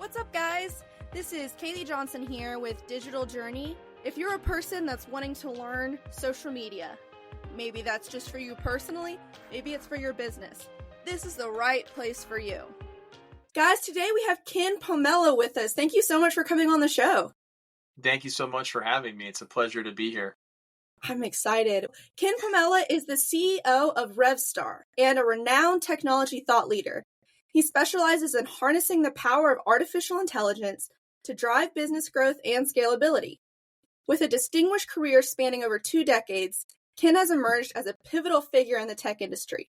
What's up, guys? This is Kaylee Johnson here with Digital Journey. If you're a person that's wanting to learn social media, maybe that's just for you personally, maybe it's for your business, this is the right place for you. Guys, today we have Ken Pomella with us. Thank you so much for coming on the show. Thank you so much for having me. It's a pleasure to be here. I'm excited. Ken Pomella is the CEO of RevStar and a renowned technology thought leader. He specializes in harnessing the power of artificial intelligence to drive business growth and scalability. With a distinguished career spanning over 2 decades, Ken has emerged as a pivotal figure in the tech industry.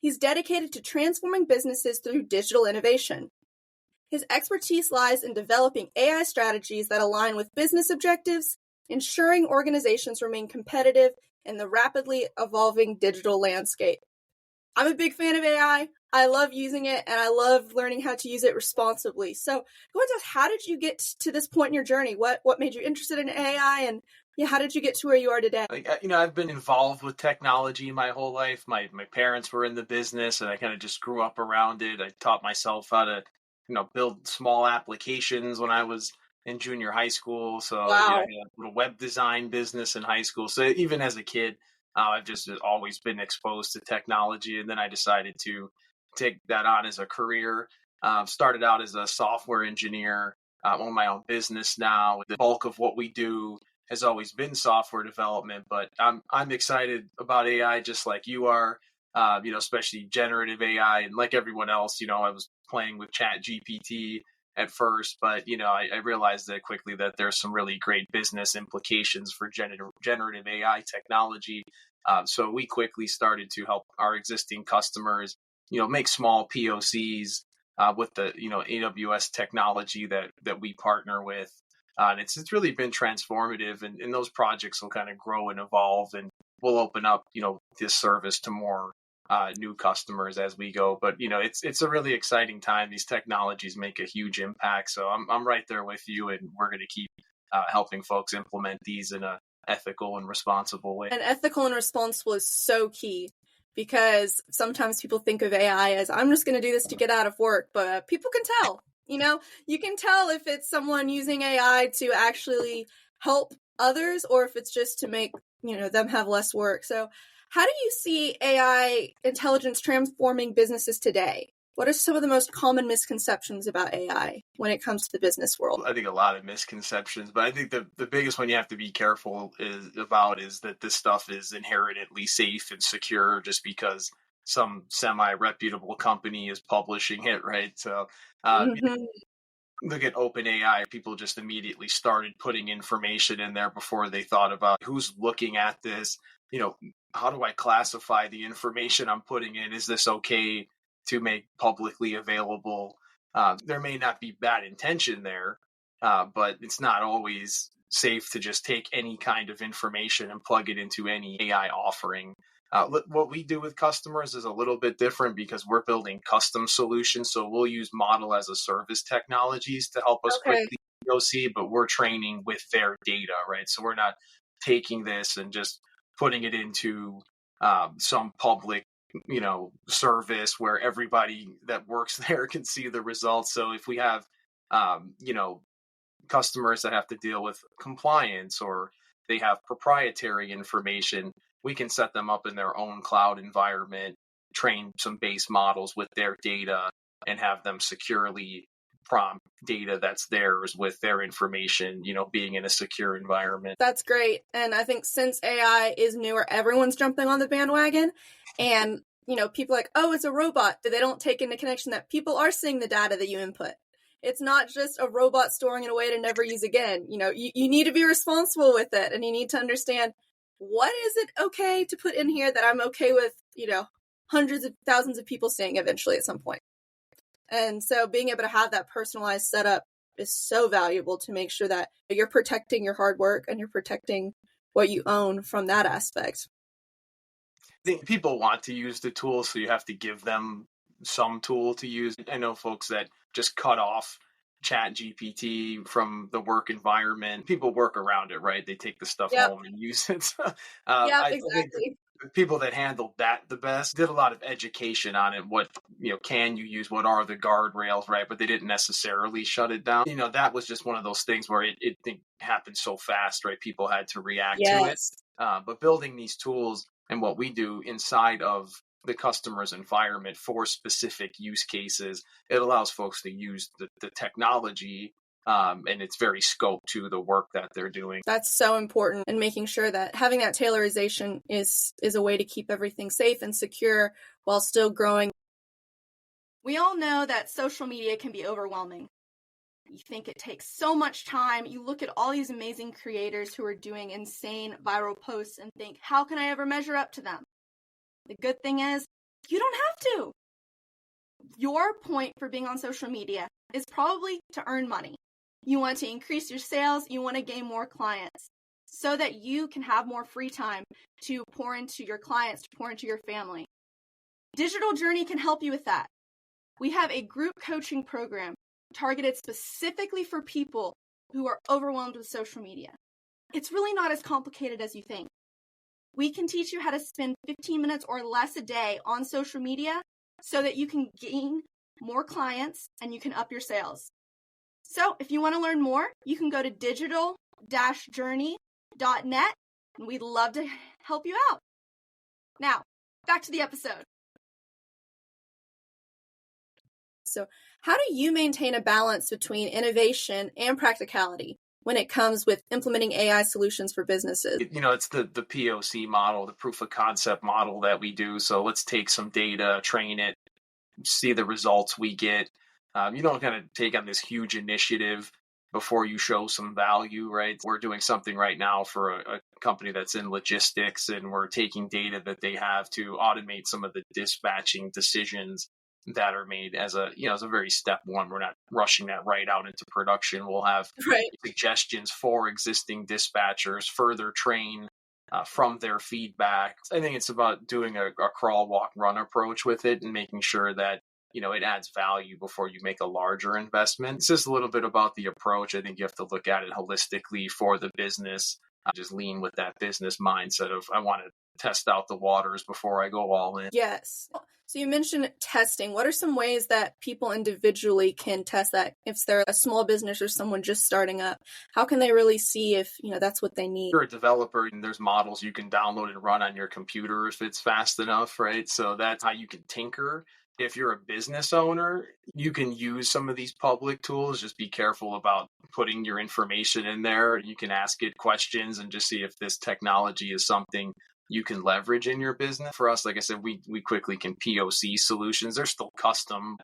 He's dedicated to transforming businesses through digital innovation. His expertise lies in developing AI strategies that align with business objectives, ensuring organizations remain competitive in the rapidly evolving digital landscape. I'm a big fan of AI. I love using it, and I love learning how to use it responsibly. So go into how did you get to this point in your journey? What made you interested in AI, and how did you get to where you are today? I've been involved with technology my whole life. My parents were in the business, and I kind of just grew up around it. I taught myself how to, build small applications when I was in junior high school. So Wow. I had a little web design business in high school. So even as a kid, I've just always been exposed to technology. And then I decided to take that on as a career. Started out as a software engineer, own my own business now. The bulk of what we do has always been software development, but I'm excited about AI just like you are, especially generative AI. And like everyone else, I was playing with Chat GPT at first, but I realized that quickly that there's some really great business implications for generative AI technology. So we quickly started to help our existing customers, make small POCs with the AWS technology that we partner with. And it's really been transformative, and those projects will kind of grow and evolve, and we'll open up this service to more new customers as we go. But it's a really exciting time. These technologies make a huge impact, so I'm right there with you, and we're going to keep helping folks implement these in a ethical and responsible way. And ethical and responsible is so key, because sometimes people think of AI as, I'm just going to do this to get out of work, but people can tell. You can tell if it's someone using AI to actually help others, or if it's just to make them have less work. So how do you see AI intelligence transforming businesses today? What are some of the most common misconceptions about AI when it comes to the business world? I think a lot of misconceptions, but I think the biggest one you have to be careful is that this stuff is inherently safe and secure just because some semi-reputable company is publishing it, right? So look at OpenAI. People just immediately started putting information in there before they thought about who's looking at this. How do I classify the information I'm putting in? Is this okay to make publicly available? There may not be bad intention there, but it's not always safe to just take any kind of information and plug it into any AI offering. What we do with customers is a little bit different because we're building custom solutions. So we'll use model as a service technologies to help us quickly POC, but we're training with their data, right? So we're not taking this and just putting it into some public service where everybody that works there can see the results. So if we have customers that have to deal with compliance, or they have proprietary information, we can set them up in their own cloud environment, train some base models with their data, and have them securely prompt data that's theirs with their information, being in a secure environment. That's great. And I think since AI is newer, everyone's jumping on the bandwagon, and people are like, oh, it's a robot. They don't take into connection that people are seeing the data that you input. It's not just a robot storing it away to never use again. You need to be responsible with it, and you need to understand, what is it okay to put in here that I'm okay with, hundreds of thousands of people seeing eventually at some point. And so being able to have that personalized setup is so valuable to make sure that you're protecting your hard work and you're protecting what you own from that aspect. I think people want to use the tool, so you have to give them some tool to use. I know folks that just cut off Chat GPT from the work environment. People work around it, right? They take the stuff home and use it. Exactly. The people that handled that the best did a lot of education on it. What, can you use? What are the guardrails, right? But they didn't necessarily shut it down. That was just one of those things where it happened so fast, right? People had to react to it. Yes. But building these tools and what we do inside of the customer's environment for specific use cases, it allows folks to use the technology, and it's very scoped to the work that they're doing. That's so important, and making sure that having that tailorization is a way to keep everything safe and secure while still growing. We all know that social media can be overwhelming. You think it takes so much time. You look at all these amazing creators who are doing insane viral posts and think, how can I ever measure up to them? The good thing is, you don't have to. Your point for being on social media is probably to earn money. You want to increase your sales, you want to gain more clients so that you can have more free time to pour into your clients, to pour into your family. Digital Journey can help you with that. We have a group coaching program targeted specifically for people who are overwhelmed with social media. It's really not as complicated as you think. We can teach you how to spend 15 minutes or less a day on social media so that you can gain more clients and you can up your sales. So if you want to learn more, you can go to digital-journey.net, and we'd love to help you out. Now, back to the episode. So how do you maintain a balance between innovation and practicality when it comes with implementing AI solutions for businesses? It's the POC model, the proof of concept model that we do. So let's take some data, train it, see the results we get. You don't kind of take on this huge initiative before you show some value, right? We're doing something right now for a company that's in logistics, and we're taking data that they have to automate some of the dispatching decisions that are made as a very step one. We're not rushing that right out into production. We'll have suggestions for existing dispatchers, further train from their feedback. I think it's about doing a crawl, walk, run approach with it and making sure that it adds value before you make a larger investment. It's just a little bit about the approach. I think you have to look at it holistically for the business. Just lean with that business mindset of, I want to test out the waters before I go all in. Yes. So you mentioned testing. What are some ways that people individually can test that? If they're a small business or someone just starting up, how can they really see if, that's what they need? If you're a developer, and there's models you can download and run on your computer if it's fast enough, right? So that's how you can tinker. If you're a business owner, you can use some of these public tools. Just be careful about putting your information in there. You can ask it questions and just see if this technology is something you can leverage in your business. For us, like I said, we quickly can POC solutions. They're still custom.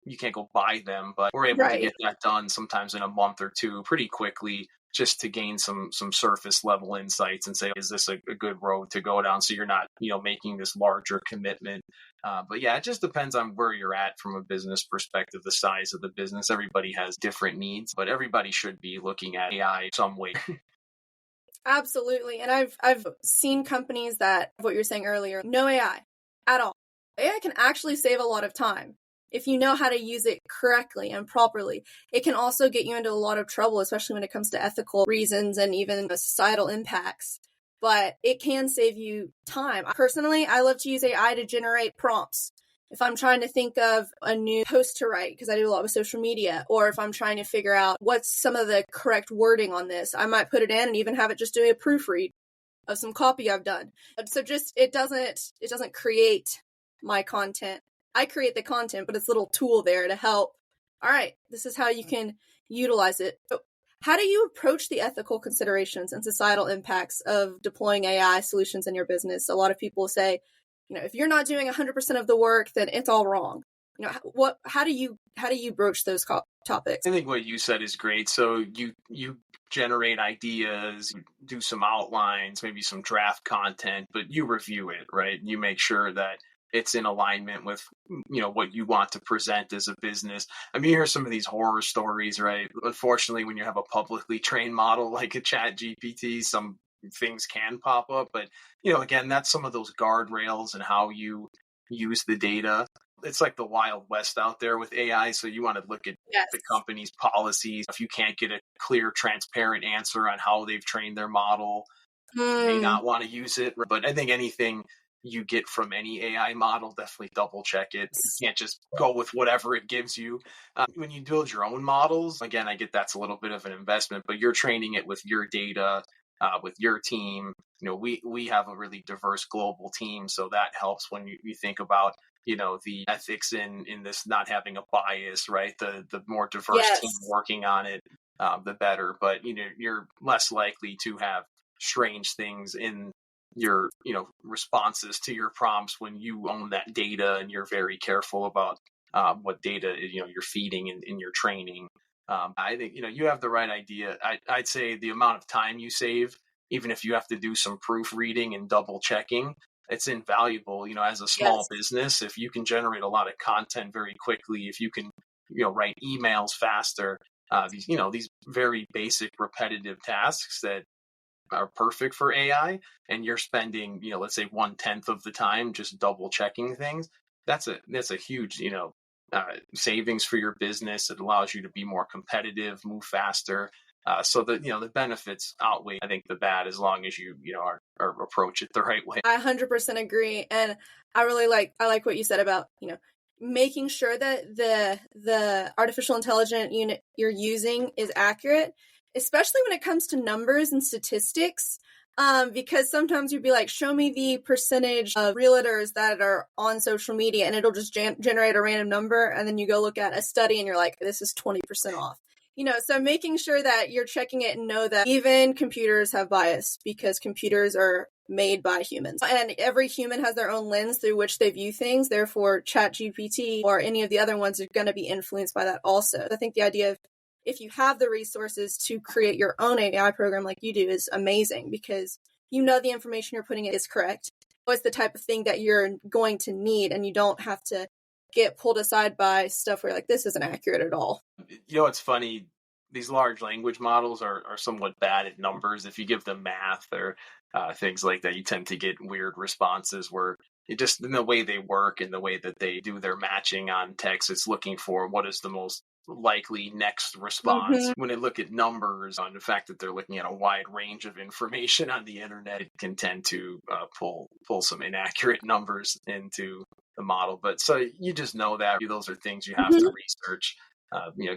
You can't go buy them, but we're able to get that done sometimes in a month or two pretty quickly, just to gain some surface level insights and say, is this a good road to go down? So you're not, making this larger commitment. But yeah, it just depends on where you're at from a business perspective, the size of the business. Everybody has different needs, but everybody should be looking at AI some way. Absolutely. And I've seen companies that, what you're saying earlier, no AI at all. AI can actually save a lot of time. If you know how to use it correctly and properly. It can also get you into a lot of trouble, especially when it comes to ethical reasons and even societal impacts. But it can save you time. Personally, I love to use AI to generate prompts. If I'm trying to think of a new post to write, because I do a lot with social media, or if I'm trying to figure out what's some of the correct wording on this, I might put it in and even have it just do a proofread of some copy I've done. So just, it doesn't create my content. I create the content, but it's a little tool there to help. All right, this is how you can utilize it. So how do you approach the ethical considerations and societal impacts of deploying AI solutions in your business? A lot of people say, if you're not doing 100% of the work, then it's all wrong. How do you broach those topics? I think what you said is great. So you generate ideas, you do some outlines, maybe some draft content, but you review it, right? You make sure that it's in alignment with, what you want to present as a business. I mean, you hear some of these horror stories, right? Unfortunately, when you have a publicly trained model like a Chat GPT, some things can pop up. But, again, that's some of those guardrails and how you use the data. It's like the Wild West out there with AI. So you want to look at the company's policies. If you can't get a clear, transparent answer on how they've trained their model, may Mm. not want to use it. But I think anything you get from any AI model, definitely double check it. You can't just go with whatever it gives you. When you build your own models, again, I get that's a little bit of an investment, but you're training it with your data, with your team. We have a really diverse global team, so that helps when you think about the ethics in this not having a bias, right? The more diverse team Yes. working on it, the better. But you're less likely to have strange things in your responses to your prompts when you own that data and you're very careful about what data you're feeding in your training. I think you have the right idea. I'd say the amount of time you save, even if you have to do some proofreading and double checking, it's invaluable. As a small Yes. business, if you can generate a lot of content very quickly, if you can write emails faster, these very basic repetitive tasks that are perfect for AI, and you're spending, let's say 1/10 of the time just double checking things. That's a huge, savings for your business. It allows you to be more competitive, move faster. So that the benefits outweigh, I think, the bad, as long as are approach it the right way. I 100% agree. And I like what you said about, making sure that the artificial intelligence unit you're using is accurate, especially when it comes to numbers and statistics. Because sometimes you'd be like, show me the percentage of realtors that are on social media, and it'll just generate a random number. And then you go look at a study and you're like, this is 20% off. So making sure that you're checking it and know that even computers have bias, because computers are made by humans. And every human has their own lens through which they view things. Therefore, ChatGPT or any of the other ones are going to be influenced by that also. I think the idea of, if you have the resources to create your own AI program like you do, is amazing, because the information you're putting in is correct. It's the type of thing that you're going to need, and you don't have to get pulled aside by stuff where you're like, this isn't accurate at all. It's funny. These large language models are somewhat bad at numbers. If you give them math or things like that, you tend to get weird responses where it just, in the way they work and the way that they do their matching on text, it's looking for what is the most likely next response. Mm-hmm. When they look at numbers, on the fact that they're looking at a wide range of information on the internet, it can tend to pull some inaccurate numbers into the model. But so you just know that those are things you have to research.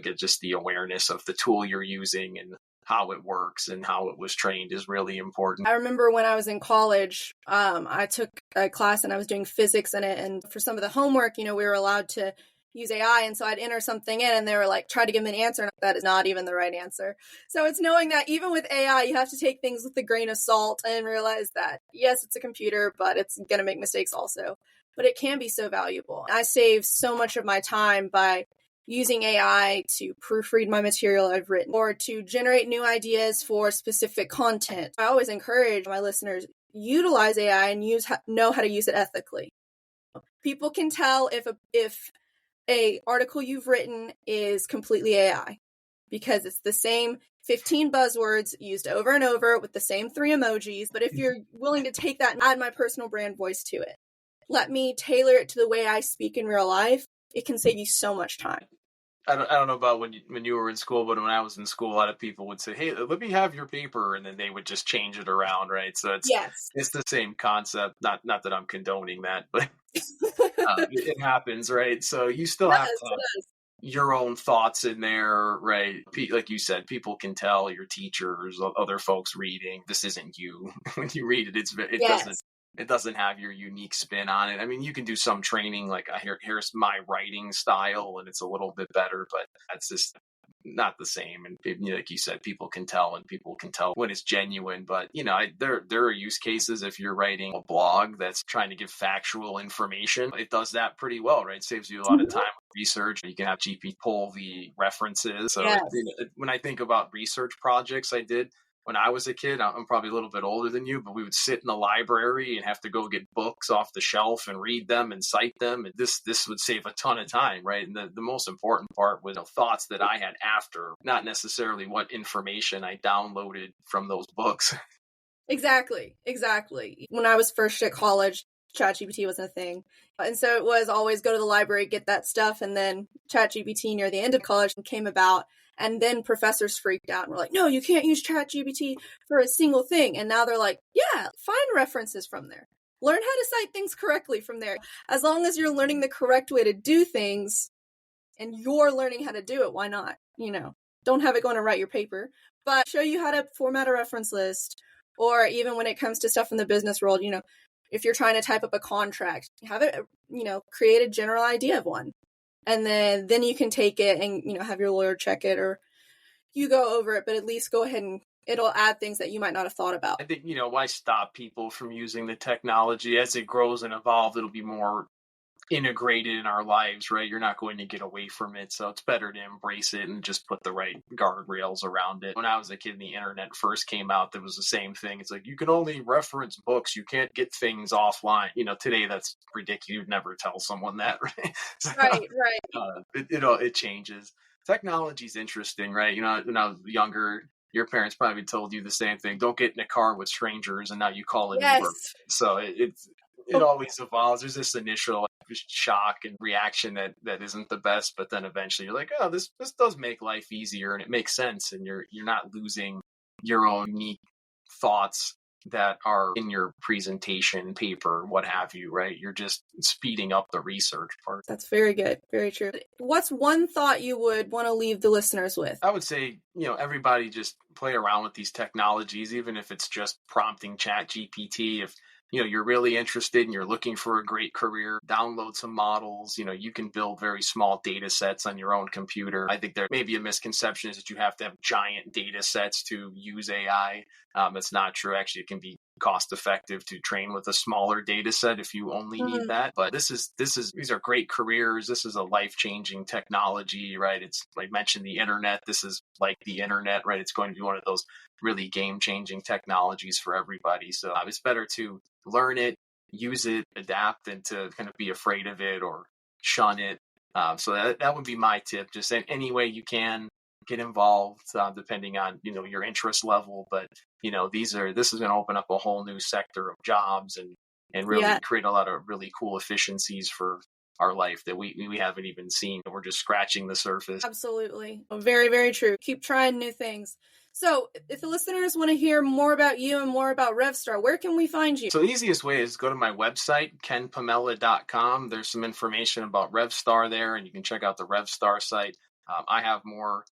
Get just the awareness of the tool you're using and how it works and how it was trained is really important. I remember when I was in college, I took a class and I was doing physics in it. And for some of the homework, we were allowed to use AI. And so I'd enter something in and they were like, try to give me an answer. And that is not even the right answer. So it's knowing that even with AI, you have to take things with a grain of salt and realize that, yes, it's a computer, but it's going to make mistakes also. But it can be so valuable. I save so much of my time by using AI to proofread my material I've written, or to generate new ideas for specific content. I always encourage my listeners, utilize AI and know how to use it ethically. People can tell if a article you've written is completely AI, because it's the same 15 buzzwords used over and over with the same 3 emojis. But if you're willing to take that and add my personal brand voice to it, let me tailor it to the way I speak in real life, it can save you so much time. I don't know about when you were in school, but when I was in school, a lot of people would say, "Hey, let me have your paper," and then they would just change it around, right? So it's the same concept. Not that I'm condoning that, but it happens, right? So you still have to have your own thoughts in there, right? Like you said, people can tell, your teachers, other folks reading, this isn't you. When you read it, it doesn't have your unique spin on it. I mean, you can do some training, like here's my writing style, and it's a little bit better, but that's just not the same. And like you said, people can tell when it's genuine. But there are use cases. If you're writing a blog that's trying to give factual information, it does that pretty well, right? It saves you a lot of time with research. You can have GP pull the references. So when I think about research projects I did when I was a kid, I'm probably a little bit older than you, but we would sit in the library and have to go get books off the shelf and read them and cite them. And this would save a ton of time, right? And the most important part was thoughts that I had after, not necessarily what information I downloaded from those books. Exactly. When I was first at college, ChatGPT wasn't a thing. And so it was always go to the library, get that stuff. And then ChatGPT near the end of college came about. And then professors freaked out and were like, no, you can't use ChatGPT for a single thing. And now they're like, yeah, find references from there. Learn how to cite things correctly from there. As long as you're learning the correct way to do things and you're learning how to do it, why not? Don't have it going to write your paper, but show you how to format a reference list. Or even when it comes to stuff in the business world, if you're trying to type up a contract, have it, create a general idea of one. And then you can take it and, have your lawyer check it, or you go over it, but at least go ahead and it'll add things that you might not have thought about. I think, why stop people from using the technology? As it grows and evolves, it'll be more integrated in our lives, right? You're not going to get away from it. So it's better to embrace it and just put the right guardrails around it. When I was a kid and the internet first came out, there was the same thing. It's like, you can only reference books. You can't get things offline. Today that's ridiculous. You'd never tell someone that, right? So, right. It changes. Technology's interesting, right? When I was younger, your parents probably told you the same thing. Don't get in a car with strangers, and now you call it Uber. So it always evolves. There's this initial shock and reaction that isn't the best, but then eventually you're like, oh, this does make life easier, and it makes sense, and you're not losing your own unique thoughts that are in your presentation paper, what have you, right? You're just speeding up the research part. That's very good. Very true. What's one thought you would want to leave the listeners with? I would say, everybody just play around with these technologies, even if it's just prompting ChatGPT. If you're really interested and you're looking for a great career, download some models. You can build very small data sets on your own computer. I think there may be a misconception is that you have to have giant data sets to use AI. It's not true. Actually, it can be cost effective to train with a smaller data set if you only need that. But these are great careers. This is a life-changing technology, right? It's, I mentioned the internet. This is like the internet, right? It's going to be one of those really game-changing technologies for everybody. So it's better to learn it, use it, adapt, than to kind of be afraid of it or shun it. So that would be my tip. Just in any way you can, get involved, depending on your interest level. But this is going to open up a whole new sector of jobs and really create a lot of really cool efficiencies for our life that we haven't even seen. We're just scratching the surface. Absolutely. Very, very true. Keep trying new things. So if the listeners want to hear more about you and more about RevStar, where can we find you? So the easiest way is go to my website, kenpomella.com. There's some information about RevStar there, and you can check out the RevStar site. I have more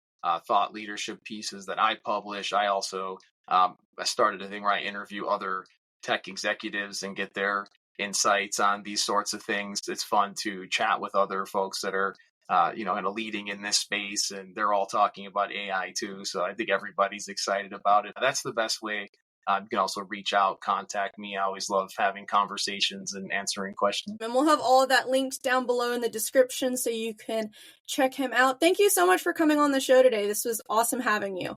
thought leadership pieces that I publish. I also I started a thing where I interview other tech executives and get their insights on these sorts of things. It's fun to chat with other folks that are kind of leading in this space, and they're all talking about AI too. So I think everybody's excited about it. That's the best way. You can also reach out, contact me. I always love having conversations and answering questions. And we'll have all of that linked down below in the description so you can check him out. Thank you so much for coming on the show today. This was awesome having you.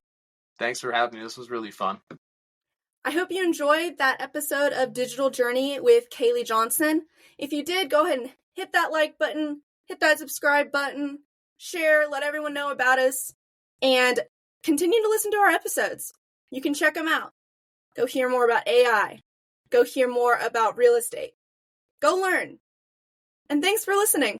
Thanks for having me. This was really fun. I hope you enjoyed that episode of Digital Journey with Kaylee Johnson. If you did, go ahead and hit that like button, hit that subscribe button, share, let everyone know about us, and continue to listen to our episodes. You can check them out. Go hear more about AI. Go hear more about real estate. Go learn. And thanks for listening.